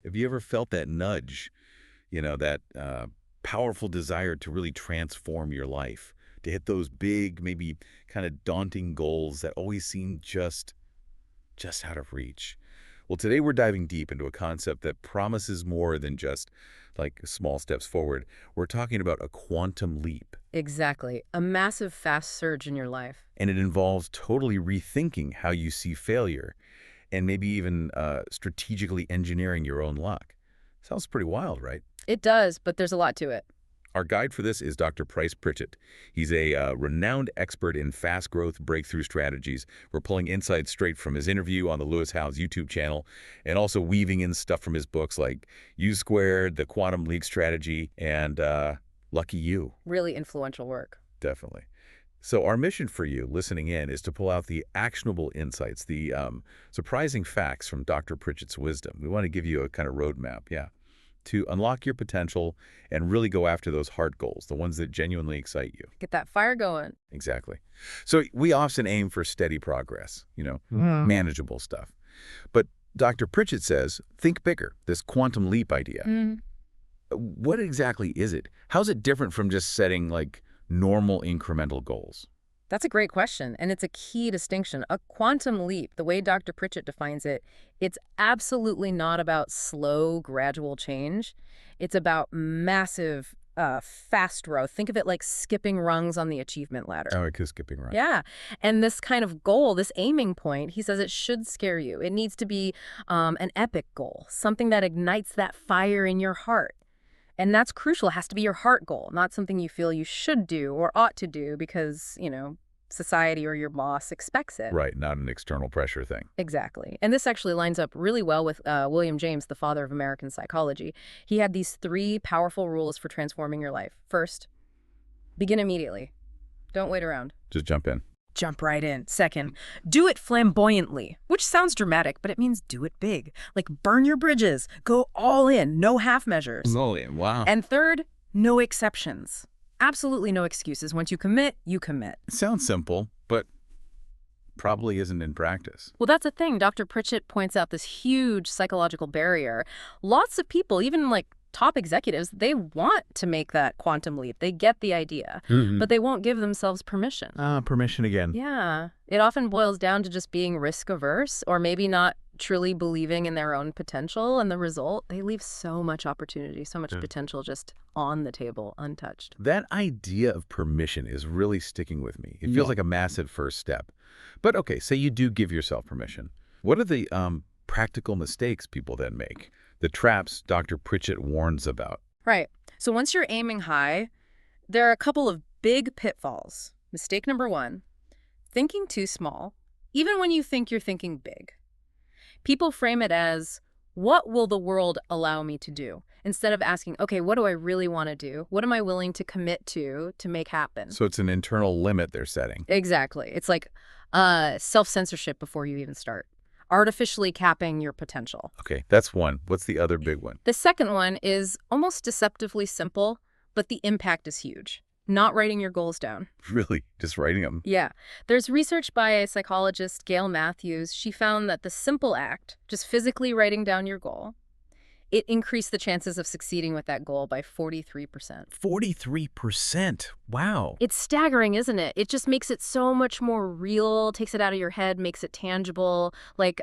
Have you ever felt that nudge, that powerful desire to really transform your life, to hit those big, maybe kind of daunting goals that always seem just out of reach? Well, today we're diving deep into a concept that promises more than just like small steps forward. We're talking about a quantum leap, Exactly. A massive fast surge in your life. and it involves totally rethinking how you see failure and maybe even strategically engineering your own luck. Sounds pretty wild, right? It does, but there's a lot to it. Our guide for this is Dr. Pritchett. He's a renowned expert in fast growth breakthrough strategies. We're pulling insights straight from his interview on the Lewis Howes YouTube channel and also weaving in stuff from his books like U Squared, The Quantum Leap Strategy, and Lucky You. Really influential work. Definitely. So our mission for you listening in is to pull out the actionable insights, the surprising facts from Dr. Pritchett's wisdom. We want to give you a kind of roadmap, to unlock your potential and really go after those heart goals, the ones that genuinely excite you. Get that fire going. Exactly. So we often aim for steady progress, manageable stuff. But Dr. Pritchett says, think bigger, this quantum leap idea. What exactly is it? How's it different from just setting like normal incremental goals? That's a great question, and it's a key distinction. A quantum leap, the way Dr. Pritchett defines it, it's absolutely not about slow, gradual change. It's about massive, fast growth. Think of it like skipping rungs on the achievement ladder. Oh, it is skipping right. Yeah, and this kind of goal, this aiming point, he says it should scare you. It needs to be an epic goal, something that ignites that fire in your heart. And that's crucial. It has to be your heart goal, not something you feel you should do or ought to do because, society or your boss expects it. Right, not an external pressure thing. Exactly. And this actually lines up really well with William James, the father of American psychology. He had these 3 powerful rules for transforming your life. First, begin immediately. Don't wait around. Just jump in. Jump right in. Second, do it flamboyantly, which sounds dramatic, but it means do it big. Like burn your bridges, go all in, no half measures. All in, wow. And third, no exceptions. Absolutely no excuses. Once you commit, you commit. It sounds simple, but probably isn't in practice. Well, that's the thing. Dr. Pritchett points out this huge psychological barrier. Lots of people, even like top executives, they want to make that quantum leap. They get the idea, but they won't give themselves permission. Permission again. Yeah. It often boils down to just being risk averse or maybe not truly believing in their own potential. And the result, they leave so much opportunity, so much potential just on the table, untouched. That idea of permission is really sticking with me. It feels like a massive first step. But okay, say you do give yourself permission. What are the practical mistakes people then make? The traps Dr. Pritchett warns about. Right. So once you're aiming high, there are a couple of big pitfalls. Mistake number 1, thinking too small, even when you think you're thinking big. People frame it as, what will the world allow me to do? Instead of asking, okay, what do I really want to do? What am I willing to commit to make happen? So it's an internal limit they're setting. Exactly. It's like self-censorship before you even start. Artificially capping your potential. Okay, that's one. What's the other big one? The second one is almost deceptively simple, but the impact is huge. Not writing your goals down. Really? Just writing them? Yeah. There's research by a psychologist, Gail Matthews. She found that the simple act, just physically writing down your goal, it increased the chances of succeeding with that goal by 43%. 43%? Wow. It's staggering, isn't it? It just makes it so much more real, takes it out of your head, makes it tangible. Like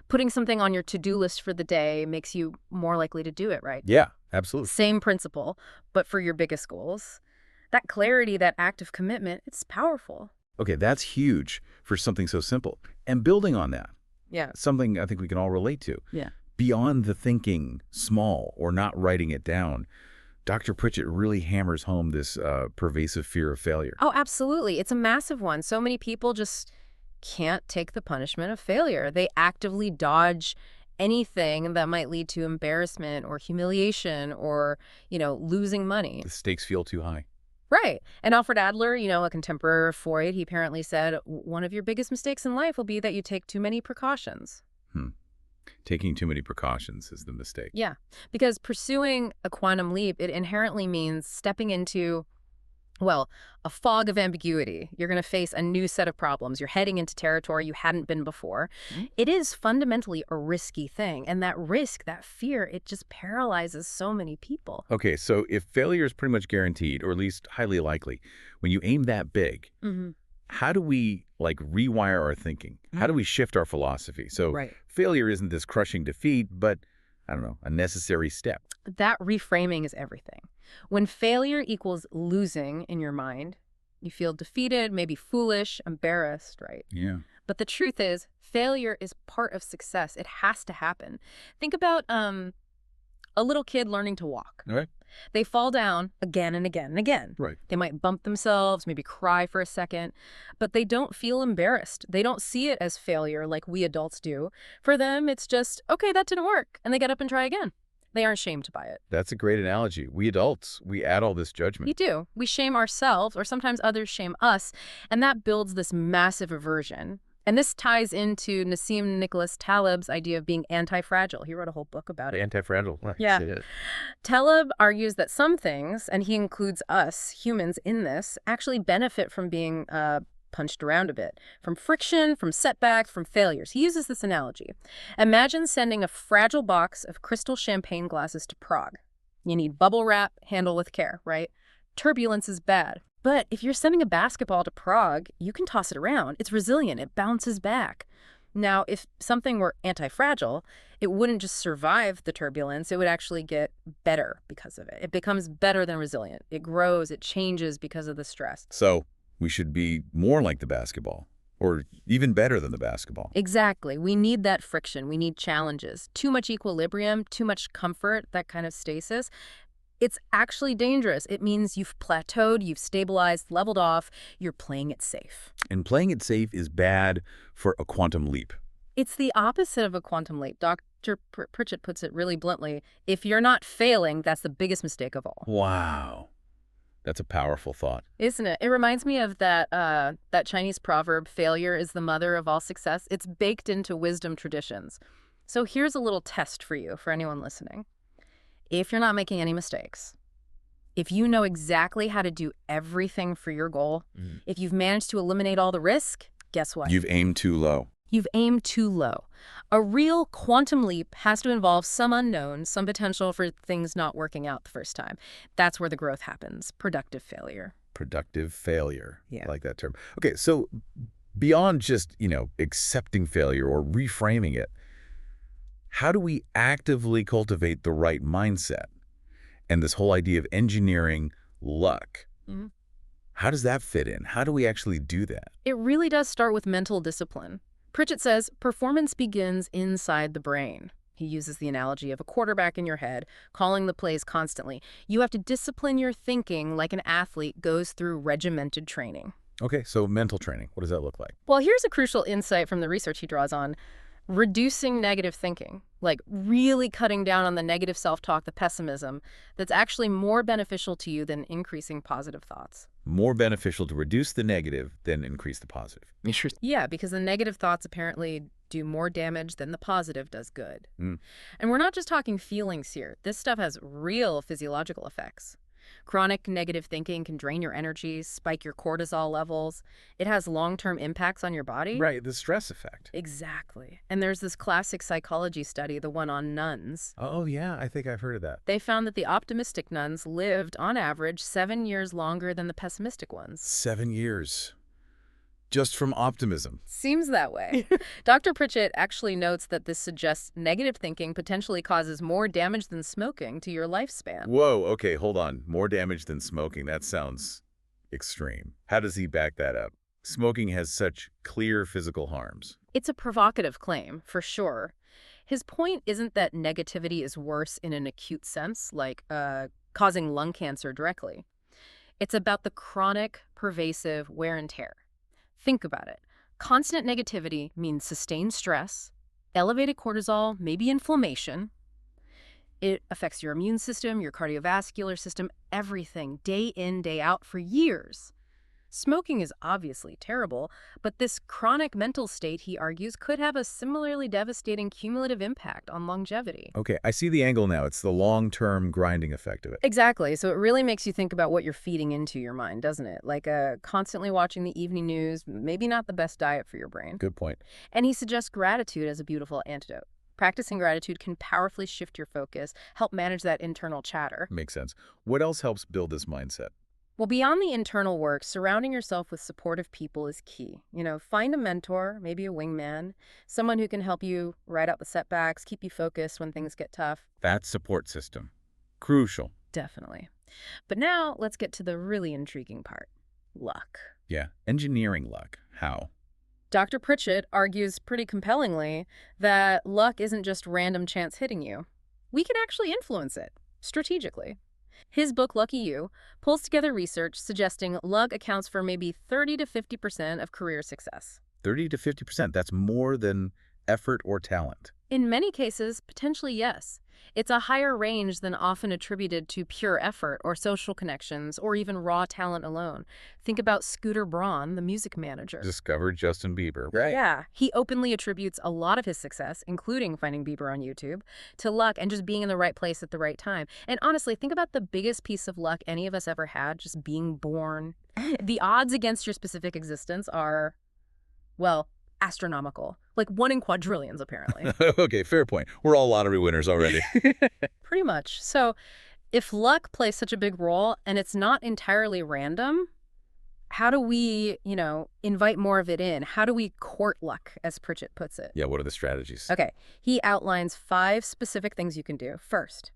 putting something on your to-do list for the day makes you more likely to do it, right? Yeah, absolutely. Same principle, but for your biggest goals. That clarity, that act of commitment, it's powerful. Okay, that's huge for something so simple. And building on that, Yeah. something I think we can all relate to. Yeah. Beyond the thinking small or not writing it down, Dr. Pritchett really hammers home this pervasive fear of failure. Oh, absolutely. It's a massive one. So many people just can't take the punishment of failure. They actively dodge anything that might lead to embarrassment or humiliation or, losing money. The stakes feel too high. Right. And Alfred Adler, a contemporary of Freud, he apparently said, one of your biggest mistakes in life will be that you take too many precautions. Taking too many precautions is the mistake. Yeah, because pursuing a quantum leap, it inherently means stepping into Well, a fog of ambiguity. You're going to face a new set of problems. You're heading into territory you hadn't been before. Mm. It is fundamentally a risky thing. And that risk, that fear, it just paralyzes so many people. Okay, so if failure is pretty much guaranteed, or at least highly likely, when you aim that big, Hmm. how do we like rewire our thinking? How do we shift our philosophy? So Right. failure isn't this crushing defeat, but I don't know, a necessary step. That reframing is everything. When failure equals losing in your mind, you feel defeated, maybe foolish, embarrassed, right? Yeah. But the truth is, failure is part of success. It has to happen. Think about a little kid learning to walk. All right. They fall down again and again and again. Right. They might bump themselves, maybe cry for a second, but they don't feel embarrassed. They don't see it as failure like we adults do. For them, it's just, okay, that didn't work, and they get up and try again. They aren't shamed by it. That's a great analogy. We adults, we add all this We judgment. do. We shame ourselves, or sometimes others shame us, and that builds this massive aversion. And this ties into Nassim Nicholas Taleb's idea of being anti-fragile. He wrote a whole book about it. Anti-fragile. Right. Yeah. It is. Taleb argues that some things, and he includes us, humans, in this, actually benefit from being punched around a bit, from friction, from setbacks, from failures. He uses this analogy. Imagine sending a fragile box of crystal champagne glasses to Prague. You need bubble wrap, handle with care, right? Turbulence is bad. But if you're sending a basketball to Prague, you can toss it around. It's resilient. It bounces back. Now, if something were anti-fragile, it wouldn't just survive the turbulence. It would actually get better because of it. It becomes better than resilient. It grows. It changes because of the stress. So we should be more like the basketball, or even better than the basketball. Exactly. We need that friction. We need challenges. Too much equilibrium, too much comfort, that kind of stasis. It's actually dangerous. It means you've plateaued, you've stabilized, leveled off, you're playing it safe. And playing it safe is bad for a quantum leap. It's the opposite of a quantum leap. Dr. Pritchett puts it really bluntly. If you're not failing, that's the biggest mistake of all. Wow. That's a powerful thought. Isn't it? It reminds me of that Chinese proverb, failure is the mother of all success. It's baked into wisdom traditions. So here's a little test for you, for anyone listening. If you're not making any mistakes, if you know exactly how to do everything for your goal, if you've managed to eliminate all the risk, guess what? You've aimed too low. You've aimed too low. A real quantum leap has to involve some unknown, some potential for things not working out the first time. That's where the growth happens. Productive failure. Productive failure. Yeah. I like that term. Okay, so beyond just, accepting failure or reframing it, how do we actively cultivate the right mindset? And this whole idea of engineering luck, Mhm. how does that fit in? How do we actually do that? It really does start with mental discipline. Pritchett says performance begins inside the brain. He uses the analogy of a quarterback in your head, calling the plays constantly. You have to discipline your thinking like an athlete goes through regimented training. Okay, so mental training, what does that look like? Well, here's a crucial insight from the research he draws on. Reducing negative thinking, like really cutting down on the negative self-talk, the pessimism, that's actually more beneficial to you than increasing positive thoughts. More beneficial to reduce the negative than increase the positive. Yeah, because the negative thoughts apparently do more damage than the positive does good. Mm. And we're not just talking feelings here. This stuff has real physiological effects. Chronic negative thinking can drain your energy, spike your cortisol levels. It has long-term impacts on your body. Right, the stress effect. Exactly. And there's this classic psychology study, the one on nuns. Oh, yeah, I think I've heard of that. They found that the optimistic nuns lived, on average, 7 years longer than the pessimistic ones. 7 years. Just from optimism. Seems that way. Dr. Pritchett actually notes that this suggests negative thinking potentially causes more damage than smoking to your lifespan. Whoa, okay, hold on. More damage than smoking. That sounds extreme. How does he back that up? Smoking has such clear physical harms. It's a provocative claim, for sure. His point isn't that negativity is worse in an acute sense, like causing lung cancer directly. It's about the chronic, pervasive wear and tear. Think about it. Constant negativity means sustained stress, elevated cortisol, maybe inflammation. It affects your immune system, your cardiovascular system, everything, day in, day out for years. Smoking is obviously terrible, but this chronic mental state, he argues, could have a similarly devastating cumulative impact on longevity. Okay, I see the angle now. It's the long-term grinding effect of it. Exactly. So it really makes you think about what you're feeding into your mind, doesn't it? Like constantly watching the evening news, maybe not the best diet for your brain. Good point. And he suggests gratitude as a beautiful antidote. Practicing gratitude can powerfully shift your focus, help manage that internal chatter. Makes sense. What else helps build this mindset? Well, beyond the internal work, surrounding yourself with supportive people is key. Find a mentor, maybe a wingman, someone who can help you ride out the setbacks, keep you focused when things get tough. That support system. Crucial. Definitely. But now let's get to the really intriguing part. Luck. Yeah. Engineering luck. How? Dr. Pritchett argues pretty compellingly that luck isn't just random chance hitting you. We can actually influence it strategically. His book, Lucky You, pulls together research suggesting luck accounts for maybe 30 to 50% of career success. 30 to 50%. That's more than effort or talent. In many cases, potentially yes. It's a higher range than often attributed to pure effort or social connections or even raw talent alone. Think about Scooter Braun, the music manager. Discovered Justin Bieber. Right. Yeah, he openly attributes a lot of his success, including finding Bieber on YouTube, to luck and just being in the right place at the right time. And honestly, think about the biggest piece of luck any of us ever had, just being born. The odds against your specific existence are, well, astronomical. Like 1 in quadrillions, apparently. Okay, fair point. We're all lottery winners already. Pretty much. So if luck plays such a big role and it's not entirely random, how do we, invite more of it in? How do we court luck, as Pritchett puts it? Yeah, what are the strategies? Okay, he outlines 5 specific things you can do. First,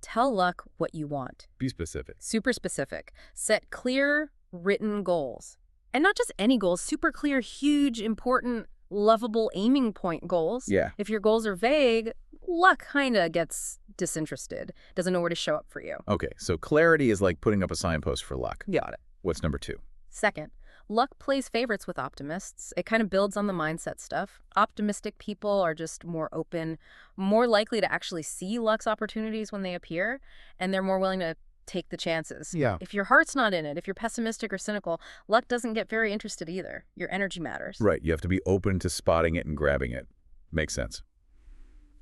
tell luck what you want. Be specific. Super specific. Set clear, written goals. And not just any goals, super clear, huge, important, lovable aiming point goals. Yeah. If your goals are vague, luck kind of gets disinterested, doesn't know where to show up for you. Okay, so clarity is like putting up a signpost for luck. Got it. What's number 2? Second, luck plays favorites with optimists. It kind of builds on the mindset stuff. Optimistic people are just more open, more likely to actually see luck's opportunities when they appear, and they're more willing to take the chances. Yeah. If your heart's not in it, if you're pessimistic or cynical, luck doesn't get very interested either. Your energy matters. Right, you have to be open to spotting it and grabbing it. Makes sense.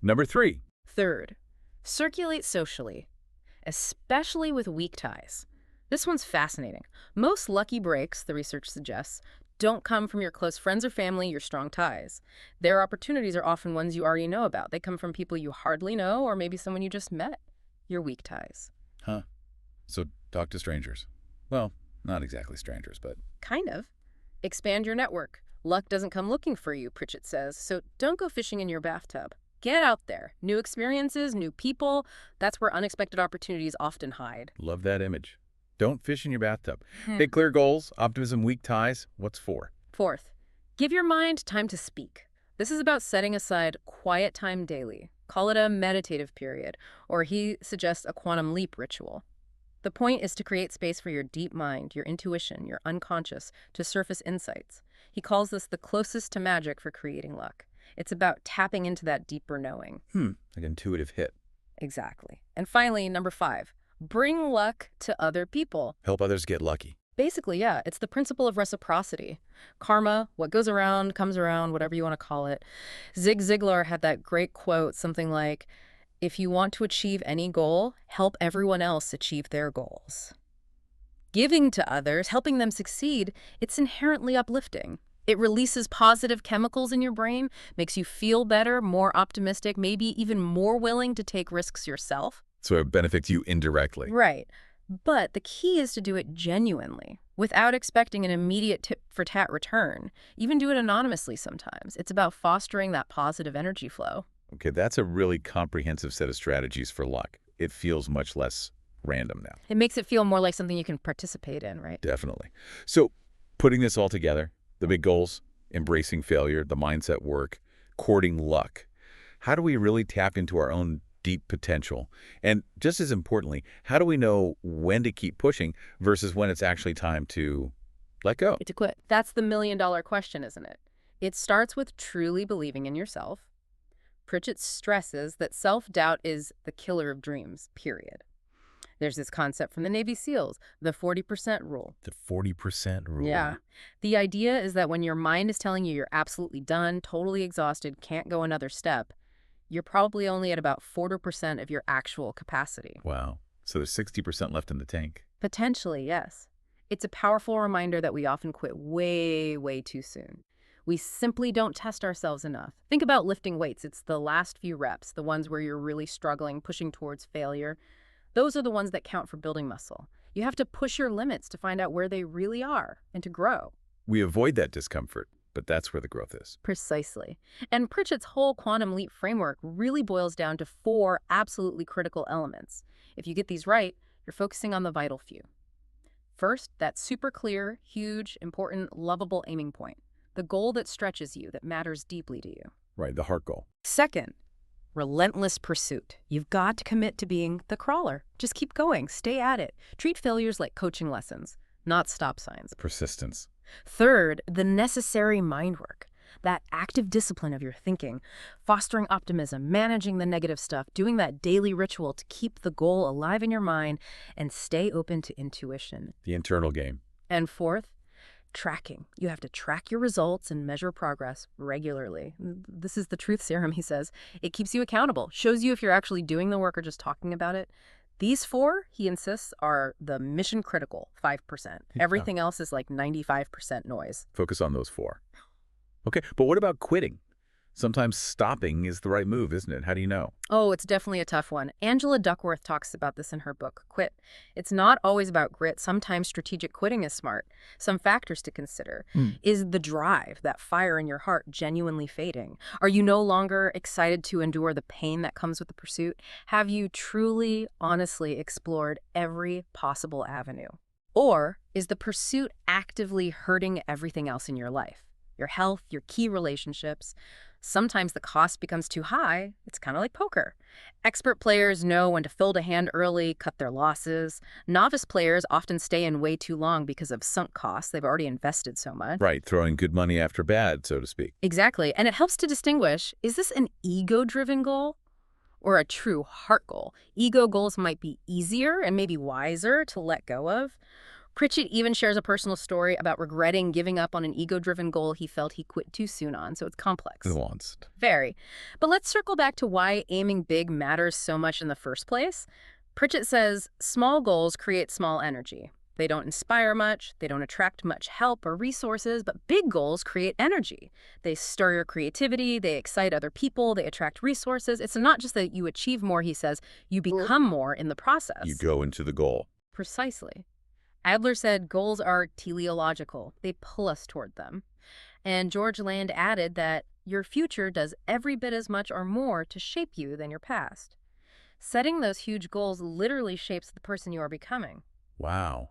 Number 3. Third, circulate socially, especially with weak ties. This one's fascinating. Most lucky breaks, the research suggests, don't come from your close friends or family, your strong ties. Their opportunities are often ones you already know about. They come from people you hardly know or maybe someone you just met. Your weak ties. Huh. So talk to strangers. Well, not exactly strangers, but... Kind of. Expand your network. Luck doesn't come looking for you, Pritchett says, so don't go fishing in your bathtub. Get out there. New experiences, new people. That's where unexpected opportunities often hide. Love that image. Don't fish in your bathtub. Big clear goals, optimism, weak ties. What's 4? Fourth, give your mind time to speak. This is about setting aside quiet time daily. Call it a meditative period, or he suggests a quantum leap ritual. The point is to create space for your deep mind, your intuition, your unconscious, to surface insights. He calls this the closest to magic for creating luck. It's about tapping into that deeper knowing. Like intuitive hit. Exactly. And finally, number 5, bring luck to other people. Help others get lucky. Basically, yeah, it's the principle of reciprocity. Karma, what goes around, comes around, whatever you want to call it. Zig Ziglar had that great quote, something like, if you want to achieve any goal, help everyone else achieve their goals. Giving to others, helping them succeed, it's inherently uplifting. It releases positive chemicals in your brain, makes you feel better, more optimistic, maybe even more willing to take risks yourself. So it benefits you indirectly. Right. But the key is to do it genuinely, without expecting an immediate tit-for-tat return. Even do it anonymously sometimes. It's about fostering that positive energy flow. Okay, that's a really comprehensive set of strategies for luck. It feels much less random now. It makes it feel more like something you can participate in, right? Definitely. So putting this all together, the big goals, embracing failure, the mindset work, courting luck. How do we really tap into our own deep potential? And just as importantly, how do we know when to keep pushing versus when it's actually time to let go? To quit. That's the million-dollar question, isn't it? It starts with truly believing in yourself. Pritchett stresses that self-doubt is the killer of dreams, period. There's this concept from the Navy SEALs, the 40% rule. The 40% Yeah. rule. The idea is that when your mind is telling you you're absolutely done, totally exhausted, can't go another step, you're probably only at about 40% of your actual capacity. Wow. So there's 60% left in the tank. Potentially, yes. It's a powerful reminder that we often quit way, way too soon. We simply don't test ourselves enough. Think about lifting weights. It's the last few reps, the ones where you're really struggling, pushing towards failure. Those are the ones that count for building muscle. You have to push your limits to find out where they really are and to grow. We avoid that discomfort, but that's where the growth is. Precisely. And Pritchett's whole quantum leap framework really boils down to 4 absolutely critical elements. If you get these right, you're focusing on the vital few. First, that super clear, huge, important, lovable aiming point. The goal that stretches you, that matters deeply to you. Right, the heart goal. Second, relentless pursuit. You've got to commit to being the crawler. Just keep going. Stay at it. Treat failures like coaching lessons, not stop signs. Persistence. Third, the necessary mind work. That active discipline of your thinking, fostering optimism, managing the negative stuff, doing that daily ritual to keep the goal alive in your mind and stay open to intuition. The internal game. And fourth, tracking. You have to track your results and measure progress regularly. This is the truth serum, he says. It keeps you accountable, shows you if you're actually doing the work or just talking about it. These 4, he insists, are the mission critical 5%. Everything else is like 95% noise. Focus on those 4. Okay, but what about quitting? Sometimes stopping is the right move, isn't it? How do you know? Oh, it's definitely a tough one. Angela Duckworth talks about this in her book, Quit. It's not always about grit. Sometimes strategic quitting is smart. Some factors to consider. Is the drive, that fire in your heart, genuinely fading? Are you no longer excited to endure the pain that comes with the pursuit? Have you truly, honestly explored every possible avenue? Or is the pursuit actively hurting everything else in your life? Your health, your key relationships. Sometimes the cost becomes too high. It's kind of like poker. Expert players know when to fold a hand early, cut their losses. Novice players often stay in way too long because of sunk costs. They've already invested so much. Right, throwing good money after bad, so to speak. Exactly. And it helps to distinguish, is this an ego-driven goal or a true heart goal? Ego goals might be easier and maybe wiser to let go of. Pritchett even shares a personal story about regretting giving up on an ego-driven goal he felt he quit too soon on, so it's complex. Nuanced. Very. But let's circle back to why aiming big matters so much in the first place. Pritchett says small goals create small energy. They don't inspire much, they don't attract much help or resources, but big goals create energy. They stir your creativity, they excite other people, they attract resources. It's not just that you achieve more, he says, you become more in the process. You go into the goal. Precisely. Adler said goals are teleological. They pull us toward them. And George Land added that your future does every bit as much or more to shape you than your past. Setting those huge goals literally shapes the person you are becoming. Wow.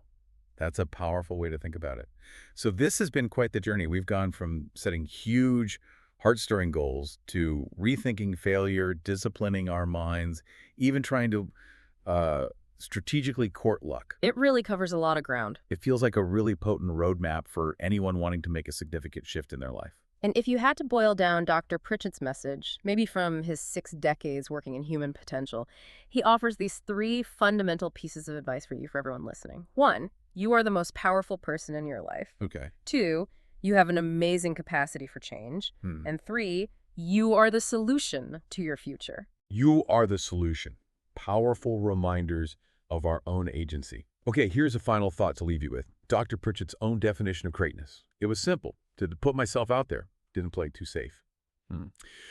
That's a powerful way to think about it. So this has been quite the journey. We've gone from setting huge, heart-stirring goals to rethinking failure, disciplining our minds, even trying to strategically court luck. It really covers a lot of ground. It feels like a really potent roadmap for anyone wanting to make a significant shift in their life. And if you had to boil down Dr. Pritchett's message, maybe from his 6 decades working in human potential, he offers these 3 fundamental pieces of advice for you, for everyone listening. 1, you are the most powerful person in your life. Okay. 2, you have an amazing capacity for change. And 3, you are the solution to your future. You are the solution. Powerful reminders of our own agency. Okay, here's a final thought to leave you with. Dr. Pritchett's own definition of greatness. It was simple. To put myself out there. Didn't play it too safe.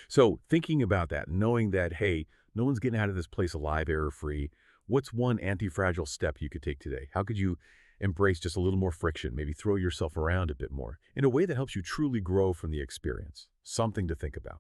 So thinking about that, knowing that, hey, no one's getting out of this place alive, error-free, what's one anti-fragile step you could take today? How could you embrace just a little more friction, maybe throw yourself around a bit more in a way that helps you truly grow from the experience? Something to think about.